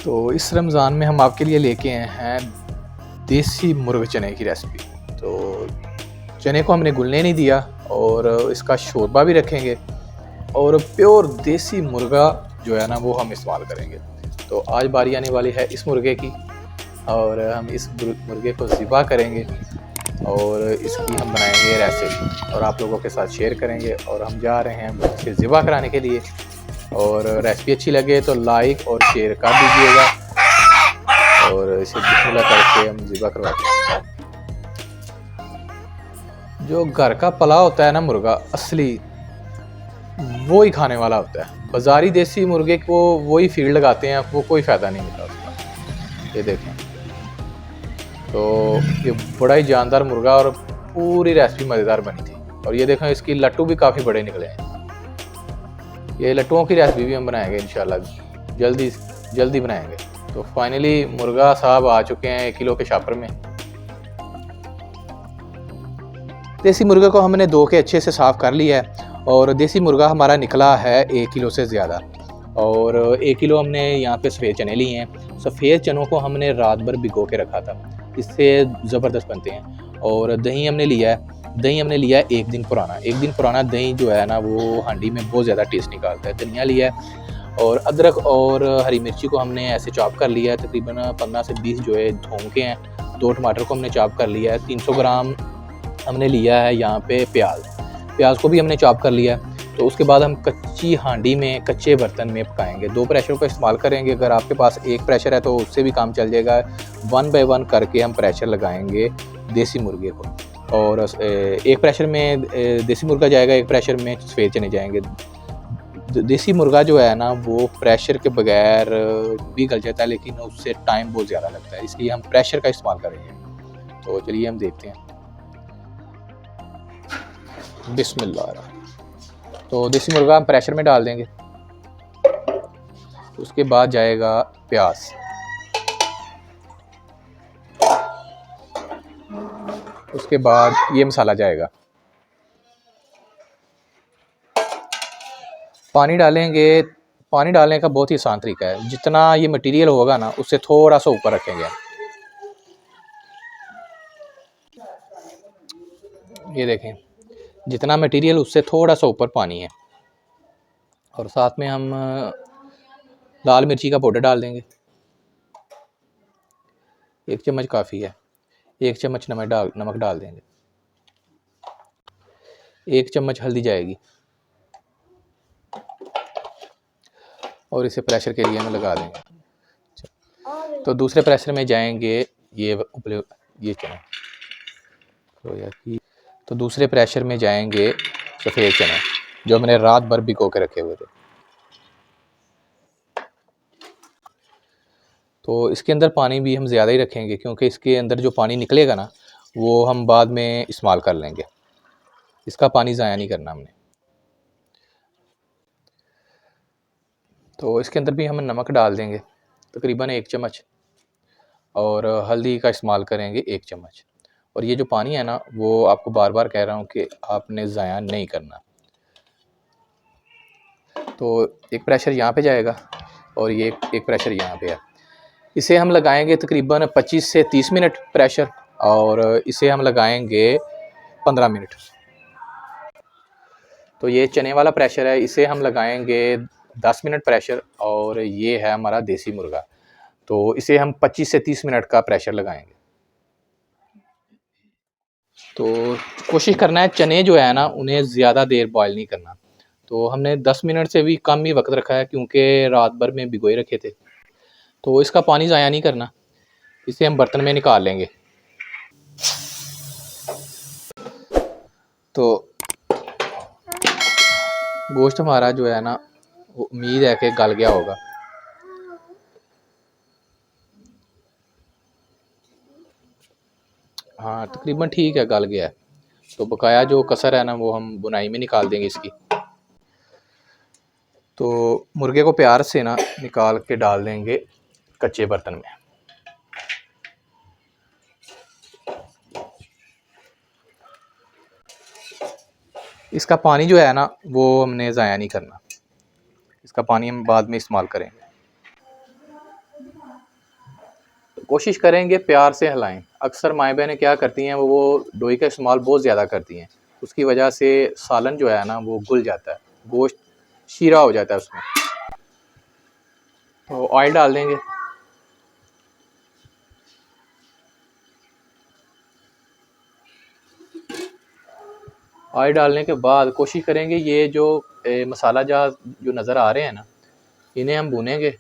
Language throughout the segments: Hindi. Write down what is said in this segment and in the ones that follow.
तो इस रमज़ान में हम आपके लिए लेके आए हैं देसी मुर्ग चने की रेसिपी। तो चने को हमने घुलने नहीं दिया और इसका शोरबा भी रखेंगे और प्योर देसी मुर्गा जो है ना वो हम इस्तेमाल करेंगे। तो आज बारी आने वाली है इस मुर्गे की और हम इस मुर्गे को ज़िबा करेंगे और इसकी हम बनाएंगे रेसिपी और आप लोगों के साथ शेयर करेंगे। और हम जा रहे हैं इसे ज़िबा कराने के लिए। और रेसिपी अच्छी लगे तो लाइक और शेयर कर दीजिएगा और इसे बिस्मिल्लाह करके हम ज़िबा करवाते हैं। जो घर का पला होता है ना मुर्गा असली, वो ही खाने वाला होता है। बाज़ारी देसी मुर्गे को वही फीड लगाते हैं, वो कोई फ़ायदा नहीं मिलता उसका। ये देखें, तो ये बड़ा ही जानदार मुर्गा और पूरी रेसिपी मज़ेदार बनी थी। और ये देखें, इसकी लट्टू भी काफ़ी बड़े निकले हैं। ये लट्टुओं की रेसिपी भी हम बनाएंगे इंशाल्लाह, जल्दी बनाएंगे। तो फाइनली मुर्गा साहब आ चुके हैं 1 किलो के शापर में। देसी मुर्गे को हमने धो के अच्छे से साफ़ कर लिया है और देसी मुर्गा हमारा निकला है 1 किलो से ज़्यादा। और 1 किलो हमने यहाँ पे सफ़ेद चने लिए हैं। सफ़ेद चनों को हमने रात भर भिगो के रखा था, इससे ज़बरदस्त बनते हैं। और दही हमने लिया है 1 दिन पुराना दही जो है ना वो हांडी में बहुत ज़्यादा टेस्ट निकालता है। धनिया लिया है और अदरक और हरी मिर्ची को हमने ऐसे चॉप कर लिया है, तकरीबन 15 से 20 जो है धोम के हैं। 2 टमाटर को हमने चॉप कर लिया है। 300 ग्राम हमने लिया है यहाँ पे प्याज को भी हमने चॉप कर लिया है। तो उसके बाद हम कच्ची हांडी में कच्चे बर्तन में पकाएंगे। 2 प्रेशर का इस्तेमाल करेंगे। अगर आपके पास 1 प्रेशर है तो उससे भी काम चल जाएगा। 1 बाय 1 करके हम प्रेशर लगाएंगे देसी मुर्गे को। और 1 प्रेशर में देसी मुर्गा जाएगा, 1 प्रेशर में सफ़ेद चने जाएंगे। देसी मुर्गा जो है ना वो प्रेशर के बगैर भी गल जाता है, लेकिन उससे टाइम बहुत ज़्यादा लगता है, इसलिए हम प्रेशर का इस्तेमाल करेंगे। तो चलिए हम देखते हैं। बिस्मिल्लाह। तो देसी मुर्गा हम प्रेशर में डाल देंगे। उसके बाद जाएगा प्याज, उसके बाद ये मसाला जाएगा। पानी डालेंगे। पानी डालने का बहुत ही आसान तरीका है। जितना ये मटेरियल होगा ना उससे थोड़ा सा ऊपर रखेंगे। ये देखें, जितना मटेरियल उससे थोड़ा सा ऊपर पानी है। और साथ में हम लाल मिर्ची का पाउडर डाल देंगे। 1 चम्मच काफ़ी है। 1 चम्मच नमक डाल देंगे। 1 चम्मच हल्दी जाएगी। और इसे प्रेशर के लिए हम लगा देंगे। तो दूसरे प्रेशर में जाएंगे ये चने। तो दूसरे प्रेशर में जाएंगे सफ़ेद चने जो मैंने रात भर भिगो के रखे हुए थे। तो इसके अंदर पानी भी हम ज़्यादा ही रखेंगे, क्योंकि इसके अंदर जो पानी निकलेगा ना वो हम बाद में इस्तेमाल कर लेंगे। इसका पानी ज़ाया नहीं करना हमने। तो इसके अंदर भी हम नमक डाल देंगे, तकरीबन 1 चम्मच। और हल्दी का इस्तेमाल करेंगे 1 चम्मच। और ये जो पानी है ना वो आपको बार बार कह रहा हूँ कि आपने ज़ाया नहीं करना। तो एक प्रेशर यहाँ पे जाएगा और ये एक प्रेशर यहाँ पे है। इसे हम लगाएंगे तकरीबन 25 से 30 मिनट प्रेशर, और इसे हम लगाएंगे 15 मिनट। तो ये चने वाला प्रेशर है, इसे हम लगाएंगे 10 मिनट प्रेशर। और ये है हमारा देसी मुर्गा, तो इसे हम 25 से 30 मिनट का प्रेशर लगाएंगे। तो कोशिश करना है चने जो है ना उन्हें ज़्यादा देर बॉयल नहीं करना। तो हमने 10 मिनट से भी कम ही वक्त रखा है, क्योंकि रात भर में भिगोए रखे थे। तो इसका पानी ज़ाया नहीं करना। इसे हम बर्तन में निकाल लेंगे। तो गोश्त हमारा जो है ना वो उम्मीद है कि गल गया होगा। हाँ, तकरीबन ठीक है, गल गया है। तो बकाया जो कसर है ना वो हम बुनाई में निकाल देंगे इसकी। तो मुर्गे को प्यार से ना निकाल के डाल देंगे कच्चे बर्तन में। इसका पानी जो है ना वो हमने ज़ाया नहीं करना। इसका पानी हम बाद में इस्तेमाल करेंगे। कोशिश करेंगे प्यार से हिलाएं। अक्सर माएँ बहनें क्या करती हैं, वो डोई का इस्तेमाल बहुत ज़्यादा करती हैं, उसकी वजह से सालन जो है ना वो घुल जाता है, गोश्त शीरा हो जाता है उसमें। तो ऑयल डाल देंगे। ऑयल डालने के बाद कोशिश करेंगे ये जो मसाला जहाँ जो नज़र आ रहे हैं ना, इन्हें हम भूनेंगे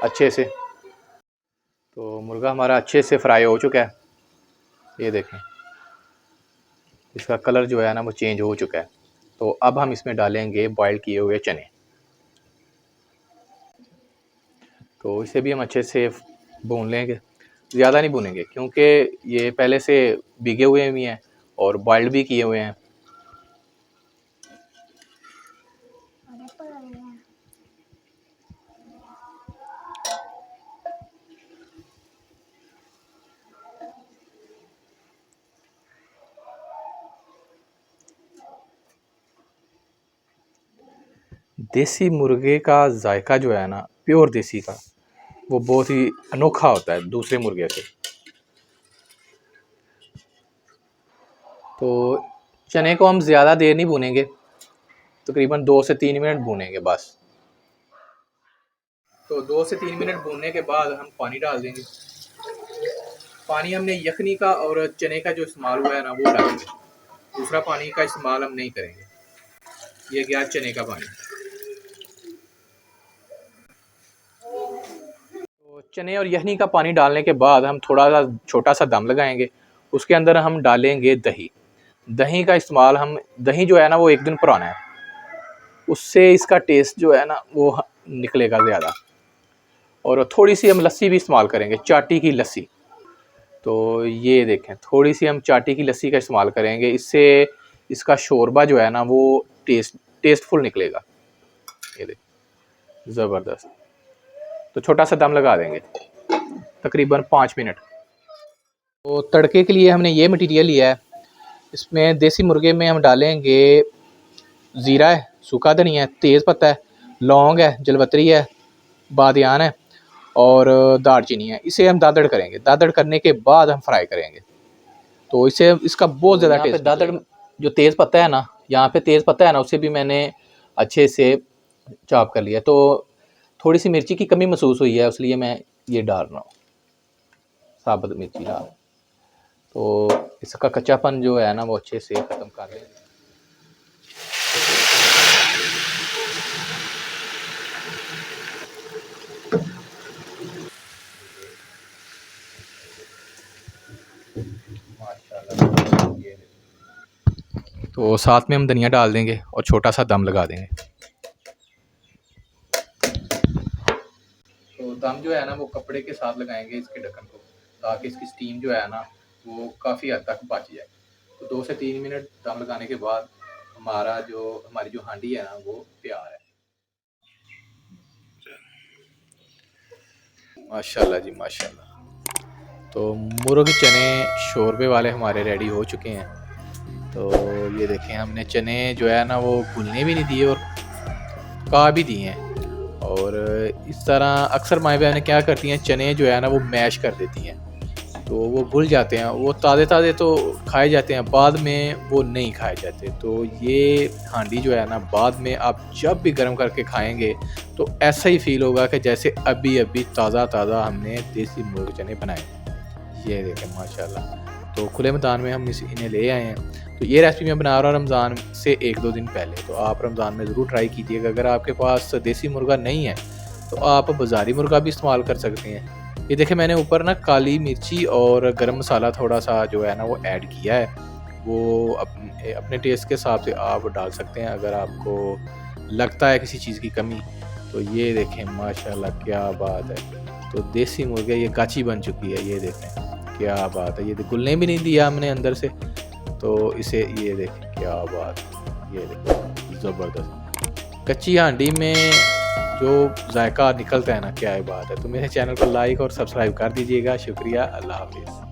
अच्छे से। तो मुर्गा हमारा अच्छे से फ्राई हो चुका है, ये देखें इसका कलर जो है ना वो चेंज हो चुका है। तो अब हम इसमें डालेंगे बॉयल किए हुए चने। तो इसे भी हम अच्छे से भून लेंगे, ज़्यादा नहीं भूनेंगे क्योंकि ये पहले से भीगे हुए भी हैं और बॉइल्ड भी किए हुए हैं। देसी मुर्गे का जायका जो है ना, प्योर देसी का, वो बहुत ही अनोखा होता है दूसरे मुर्गे से। तो चने को हम ज़्यादा देर नहीं भूनेंगे, तकरीबन 2 से 3 मिनट भूनेंगे बस। तो 2 से 3 मिनट भूनने के बाद हम पानी डाल देंगे। पानी हमने यखनी का और चने का जो इस्तेमाल हुआ है ना वो डालेंगे, दूसरा पानी का इस्तेमाल हम नहीं करेंगे। ये गया चने का पानी। तो चने और यखनी का पानी डालने के बाद हम थोड़ा सा छोटा सा दम लगाएंगे, उसके अंदर हम डालेंगे दही। दही का इस्तेमाल हम, दही जो है ना वो 1 दिन पुराना है, उससे इसका टेस्ट जो है ना वो निकलेगा ज़्यादा। और थोड़ी सी हम लस्सी भी इस्तेमाल करेंगे, चाटी की लस्सी। तो ये देखें थोड़ी सी हम चाटी की लस्सी का इस्तेमाल करेंगे, इससे इसका शोरबा जो है ना वो टेस्टफुल निकलेगा। ये देखें ज़बरदस्त। तो छोटा सा दम लगा देंगे तकरीबन 5 मिनट। तो तड़के के लिए हमने ये मटेरियल लिया है। इसमें देसी मुर्गे में हम डालेंगे ज़ीरा है, सूखा धनिया है, तेज़ पत्ता है, लौंग है, जलवतरी है, बादियान है और दालचीनी है। इसे हम दादड़ करेंगे, दादड़ करने के बाद हम फ्राई करेंगे। तो इसे इसका बहुत ज़्यादा टेस्ट। दादड़ जो तेज़ पत्ता है ना, यहाँ पे तेज़ पत्ता है ना, उसे भी मैंने अच्छे से चॉप कर लिया। तो थोड़ी सी मिर्ची की कमी महसूस हुई है, इसलिए मैं ये डाल रहा हूँ, साबुत मिर्ची डाल। तो इसका कच्चापन जो है ना वो अच्छे से ख़त्म कर लेंगे। तो साथ में हम धनिया डाल देंगे और छोटा सा दम लगा देंगे। तो दम जो है ना वो कपड़े के साथ लगाएंगे इसके ढक्कन को, ताकि इसकी स्टीम जो है ना वो काफ़ी हद तक बच जाए। तो 2 से 3 मिनट दम लगाने के बाद हमारी जो हांडी है ना वो तैयार है। माशाल्लाह जी माशाल्लाह। तो मुर्ग चने शोरबे वाले हमारे रेडी हो चुके हैं। तो ये देखें हमने चने जो है ना वो घुलने भी नहीं दिए और पका भी दिए हैं। और इस तरह अक्सर माएँ बहनें क्या करती हैं, चने जो है ना वो मैश कर देती हैं, तो वो घुल जाते हैं। वो ताज़े ताज़े तो खाए जाते हैं, बाद में वो नहीं खाए जाते। तो ये हांडी जो है ना बाद में आप जब भी गर्म करके खाएंगे तो ऐसा ही फील होगा कि जैसे अभी अभी ताज़ा ताज़ा हमने देसी मुर्ग चने बनाए। ये देखें माशाल्लाह। तो खुले मैदान में हम इन्हें ले आए हैं। तो ये रेसिपी मैं बना रहा हूँ रमज़ान से 1-2 दिन पहले। तो आप रमज़ान में ज़रूर ट्राई कीजिएगा। अगर आपके पास देसी मुर्गा नहीं है तो आप बाज़ारी मुर्गा भी इस्तेमाल कर सकते हैं। ये देखें मैंने ऊपर ना काली मिर्ची और गरम मसाला थोड़ा सा जो है ना वो ऐड किया है। वो अपने टेस्ट के हिसाब से आप डाल सकते हैं अगर आपको लगता है किसी चीज़ की कमी। तो ये देखें माशाल्लाह क्या बात है। तो देसी मुर्गे ये गाची बन चुकी है, ये देखें क्या बात है। ये गुलने भी नहीं दिया हमने अंदर से, तो इसे ये देखें क्या बात है। ये देखें ज़बरदस्त कच्ची हांडी में जो जायका निकलता है ना, क्या बात है। तो मेरे चैनल को लाइक और सब्सक्राइब कर दीजिएगा। शुक्रिया, अल्लाह हाफिज़।